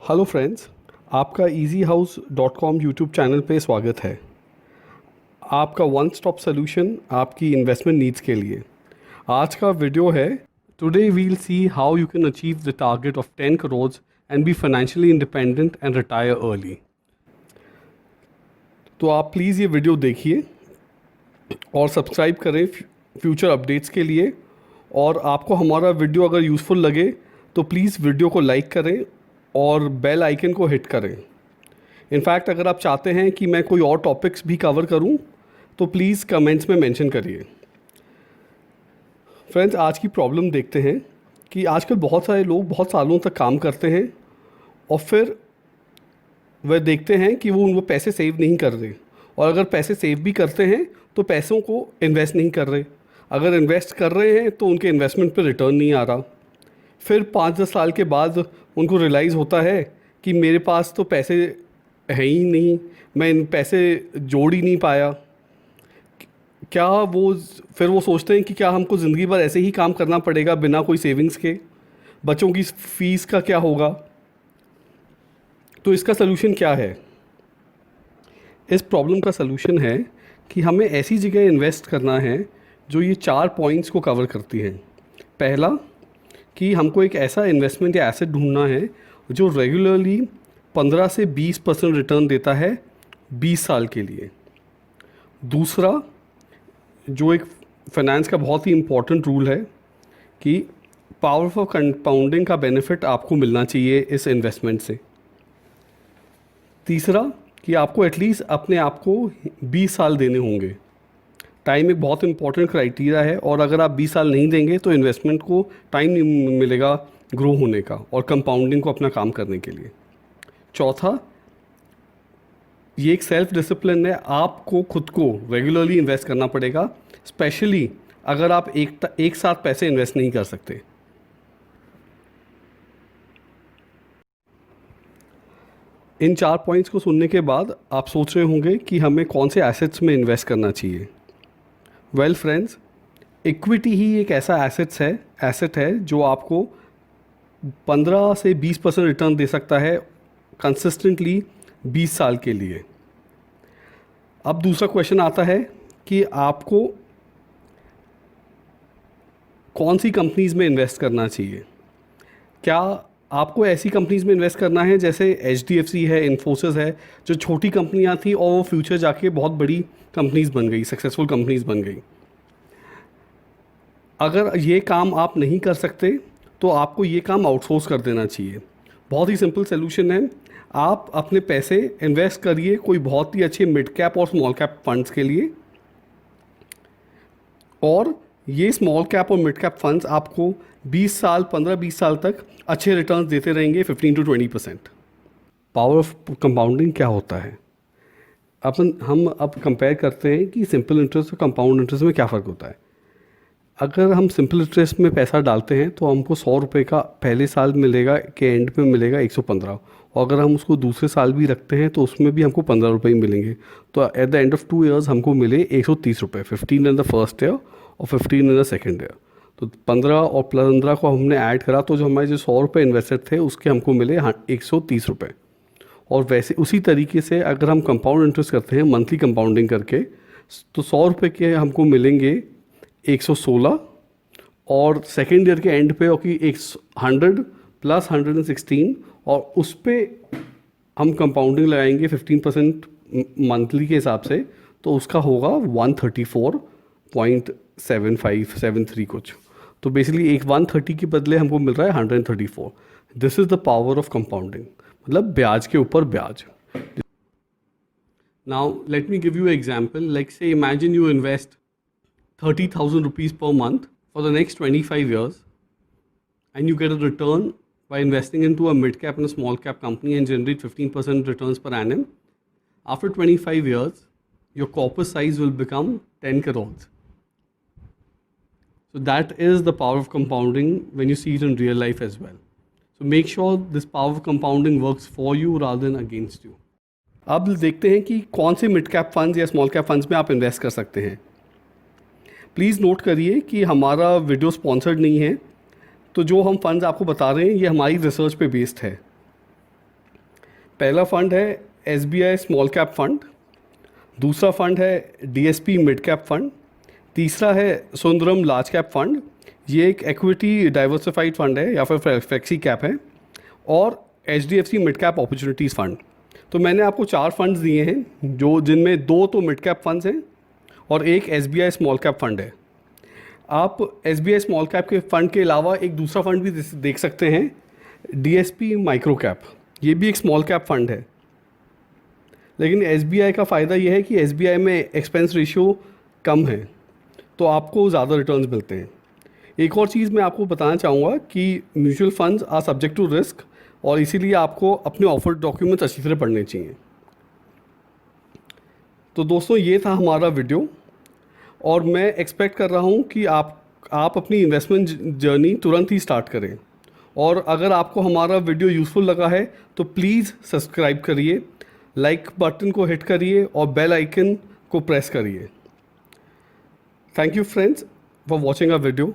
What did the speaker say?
Hello friends, आपका easyhouse.com YouTube channel पे स्वागत है। आपका वन स्टॉप सॉल्यूशन आपकी इन्वेस्टमेंट नीड्स के लिए। आज का वीडियो है today we'll see how you can achieve the target of 10 crore and be financially independent and retire early. तो आप प्लीज़ ये वीडियो देखिए और सब्सक्राइब करें फ्यूचर अपडेट्स के लिए। और आपको हमारा वीडियो अगर यूज़फुल लगे तो प्लीज़ वीडियो को लाइक करें और बेल आइकन को हिट करें। इनफैक्ट अगर आप चाहते हैं कि मैं कोई और टॉपिक्स भी कवर करूं तो प्लीज़ कमेंट्स में मेंशन करिए। फ्रेंड्स, आज की प्रॉब्लम देखते हैं कि आजकल बहुत सारे लोग बहुत सालों तक काम करते हैं और फिर वह देखते हैं कि वो पैसे सेव नहीं कर रहे, और अगर पैसे सेव भी करते हैं तो पैसों को इन्वेस्ट नहीं कर रहे। अगर इन्वेस्ट कर रहे हैं तो उनके इन्वेस्टमेंट पर रिटर्न नहीं आ रहा। फिर 5-10 साल के बाद उनको रियलाइज़ होता है कि मेरे पास तो पैसे है ही नहीं, मैं इन पैसे जोड़ ही नहीं पाया। क्या वो फिर वो सोचते हैं कि क्या हमको ज़िंदगी भर ऐसे ही काम करना पड़ेगा बिना कोई सेविंग्स के? बच्चों की फ़ीस का क्या होगा? तो इसका सलूशन क्या है? इस प्रॉब्लम का सलूशन है कि हमें ऐसी जगह इन्वेस्ट करना है जो ये 4 पॉइंट्स को कवर करती हैं। पहला, कि हमको एक ऐसा इन्वेस्टमेंट या एसेट ढूंढना है जो रेगुलरली 15 से 20% रिटर्न देता है 20 साल के लिए। दूसरा, जो एक फाइनेंस का बहुत ही इम्पॉर्टेंट रूल है कि पावर ऑफ कंपाउंडिंग का बेनिफिट आपको मिलना चाहिए इस इन्वेस्टमेंट से। तीसरा, कि आपको एटलीस्ट अपने आप को 20 साल देने होंगे। टाइम एक बहुत इंपॉर्टेंट क्राइटेरिया है, और अगर आप 20 साल नहीं देंगे तो इन्वेस्टमेंट को टाइम नहीं मिलेगा ग्रो होने का और कंपाउंडिंग को अपना काम करने के लिए। चौथा, ये एक सेल्फ डिसिप्लिन है, आपको खुद को रेगुलरली इन्वेस्ट करना पड़ेगा, स्पेशली अगर आप एक साथ पैसे इन्वेस्ट नहीं कर सकते। इन 4 पॉइंट्स को सुनने के बाद आप सोच रहे होंगे कि हमें कौन से एसेट्स में इन्वेस्ट करना चाहिए। वेल फ्रेंड्स, इक्विटी ही एक ऐसा एसेट है जो आपको 15 से 20% रिटर्न दे सकता है कंसिस्टेंटली 20 साल के लिए। अब दूसरा क्वेश्चन आता है कि आपको कौन सी कंपनीज़ में इन्वेस्ट करना चाहिए। क्या आपको ऐसी कंपनीज़ में इन्वेस्ट करना है जैसे HDFC है, इन्फोसिस है, जो छोटी कंपनियां थी और वो फ्यूचर जाके बहुत बड़ी कंपनीज़ बन गई, सक्सेसफुल कंपनीज़ बन गई। अगर ये काम आप नहीं कर सकते तो आपको ये काम आउटसोर्स कर देना चाहिए। बहुत ही सिंपल सोल्यूशन है, आप अपने पैसे इन्वेस्ट करिए कोई बहुत ही अच्छे मिड कैप और स्मॉल कैप फंड्स के लिए, और ये स्मॉल कैप और मिड कैप फंड्स आपको 15-20 साल तक अच्छे रिटर्न्स देते रहेंगे, 15 to 20%। पावर ऑफ कंपाउंडिंग क्या होता है? हम अब कंपेयर करते हैं कि सिंपल इंटरेस्ट और कंपाउंड इंटरेस्ट में क्या फ़र्क होता है। अगर हम सिंपल इंटरेस्ट में पैसा डालते हैं तो हमको 100 रुपये का पहले साल मिलेगा, के एंड में मिलेगा 115, और अगर हम उसको दूसरे साल भी रखते हैं तो उसमें भी हमको 15 रुपये ही मिलेंगे। तो at the end of 2 years हमको मिले 130 रुपये, 15 इन द फर्स्ट ईयर और 15 इन द सेकेंड ईयर। तो 15 और 15 को हमने ऐड करा तो जो हमारे जो 100 रुपये इन्वेस्टेड थे उसके हमको मिले 130 रुपये। और वैसे उसी तरीके से अगर हम कंपाउंड इंटरेस्ट करते हैं मंथली कंपाउंडिंग करके, तो 100 रुपये के हमको मिलेंगे 116, और सेकेंड ईयर के एंड पे होगी 100 प्लस 116, और उस पर हम कंपाउंडिंग लगाएंगे 15% मंथली के हिसाब से, तो उसका होगा 134.7573 कुछ। तो बेसिकली एक 130 के बदले हमको मिल रहा है 134। This is the power of compounding, मतलब ब्याज के ऊपर ब्याज। Now let me give you example, like say imagine you invest 30,000 rupees per month for the next 25 years, and you get a return by investing into a mid cap and a small cap company and generate 15% returns per annum. After 25 years, your corpus size will become 10 crores. So that is the power of compounding when you see it in real life as well. So make sure this power of compounding works for you rather than against you. अब देखते हैं कि कौन से mid cap funds या small cap funds में आप invest कर सकते हैं। प्लीज़ नोट करिए कि हमारा वीडियो स्पॉन्सर्ड नहीं है, तो जो हम फंड्स आपको बता रहे हैं ये हमारी रिसर्च पे बेस्ड है। पहला फ़ंड है SBI स्मॉल कैप फंड, दूसरा फ़ंड है DSP मिड कैप फंड, तीसरा है सुंदरम लार्ज कैप फंड, ये एक इक्विटी डाइवर्सिफाइड फंड है या फिर फ्लेक्सी कैप है, और HDFC mid cap opportunities fund. तो मैंने आपको 4 फंड्स दिए हैं, जो जिनमें 2 तो मिड कैप फंड्स हैं और एक SBI स्मॉल कैप फंड है। आप SBI स्मॉल कैप के फ़ंड के अलावा एक दूसरा फ़ंड भी देख सकते हैं, DSP माइक्रो कैप। ये भी एक स्मॉल कैप फंड है, लेकिन SBI का फ़ायदा ये है कि SBI में एक्सपेंस रेशियो कम है, तो आपको ज़्यादा रिटर्न्स मिलते हैं। एक और चीज़ मैं आपको बताना चाहूँगा कि mutual funds are subject to risk, और इसीलिए आपको अपने ऑफर डॉक्यूमेंट्स अच्छी तरह पढ़ने चाहिए। तो दोस्तों, ये था हमारा वीडियो, और मैं एक्सपेक्ट कर रहा हूँ कि आप अपनी इन्वेस्टमेंट जर्नी तुरंत ही स्टार्ट करें। और अगर आपको हमारा वीडियो यूज़फुल लगा है तो प्लीज़ सब्सक्राइब करिए, लाइक बटन को हिट करिए और बेल आइकन को प्रेस करिए। Thank you friends for watching our video.